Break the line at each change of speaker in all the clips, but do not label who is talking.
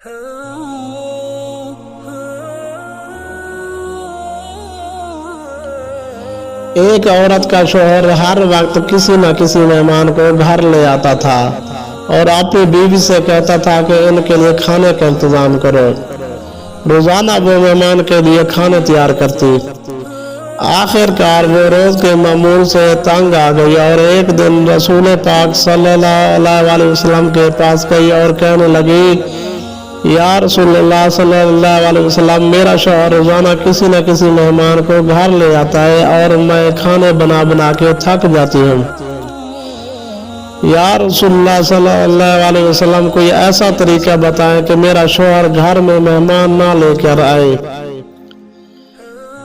ایک عورت کا شوہر ہر وقت کسی نہ کسی مہمان کو گھر لے آتا تھا اور اپنی بیوی سے کہتا تھا کہ ان کے لیے کھانے کا انتظام کرو۔ روزانہ وہ مہمان کے لیے کھانے تیار کرتی۔ آخر کار وہ روز کے معمول سے تنگ آ گئی اور ایک دن رسول پاک صلی اللہ علیہ وسلم کے پاس گئی اور کہنے لگی، یا رسول اللہ صلی اللہ علیہ وسلم، میرا شوہر روزانہ کسی نہ کسی مہمان کو گھر لے آتا ہے اور میں کھانے بنا کے تھک جاتی ہوں۔ یا رسول اللہ صلی اللہ علیہ وسلم، کوئی ایسا طریقہ بتائیں کہ میرا شوہر گھر میں مہمان نہ لے کر آئے۔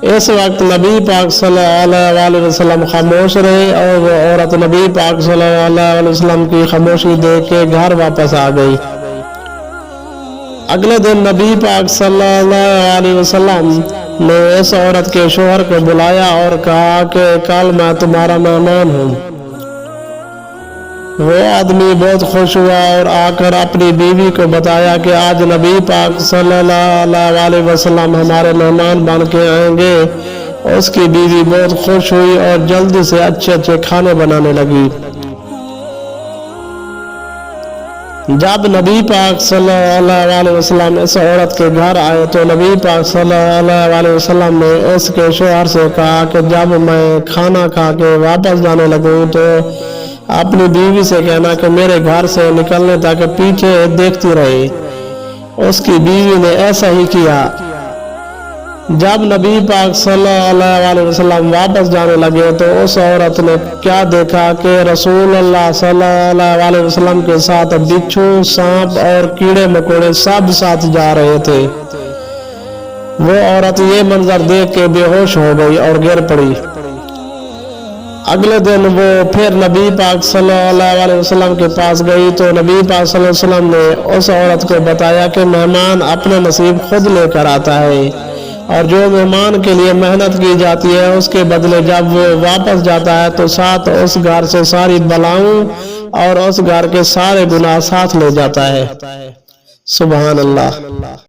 اس وقت نبی پاک صلی اللہ علیہ وسلم خاموش رہے اور وہ عورت نبی پاک صلی اللہ علیہ وسلم کی خاموشی دیکھ کے گھر واپس آ گئی۔ اگلے دن نبی پاک صلی اللہ علیہ وسلم نے اس عورت کے شوہر کو بلایا اور کہا کہ کل میں تمہارا مہمان ہوں۔ وہ آدمی بہت خوش ہوا اور آ کر اپنی بیوی کو بتایا کہ آج نبی پاک صلی اللہ علیہ وسلم ہمارے مہمان بن کے آئیں گے۔ اس کی بیوی بہت خوش ہوئی اور جلدی سے اچھے کھانے بنانے لگی۔ جب نبی پاک صلی اللہ علیہ وسلم اس عورت کے گھر آئے تو نبی پاک صلی اللہ علیہ وسلم نے اس کے شوہر سے کہا کہ جب میں کھانا کھا کے واپس جانے لگوں تو اپنی بیوی سے کہنا کہ میرے گھر سے نکلنے تک پیچھے دیکھتی رہے۔ اس کی بیوی نے ایسا ہی کیا۔ جب نبی پاک صلی اللہ علیہ وسلم واپس جانے لگے تو اس عورت نے کیا دیکھا کہ رسول اللہ صلی اللہ علیہ وسلم کے ساتھ بچھو، سانپ اور کیڑے مکوڑے سب ساتھ جا رہے تھے۔ وہ عورت یہ منظر دیکھ کے بے ہوش ہو گئی اور گر پڑی۔ اگلے دن وہ پھر نبی پاک صلی اللہ علیہ وسلم کے پاس گئی تو نبی پاک صلی اللہ علیہ وسلم نے اس عورت کو بتایا کہ مہمان اپنے نصیب خود لے کر آتا ہے اور جو مہمان کے لیے محنت کی جاتی ہے اس کے بدلے جب وہ واپس جاتا ہے تو ساتھ اس گھر سے ساری بلاؤں اور اس گھر کے سارے گناہ ساتھ لے جاتا ہے۔ سبحان اللہ۔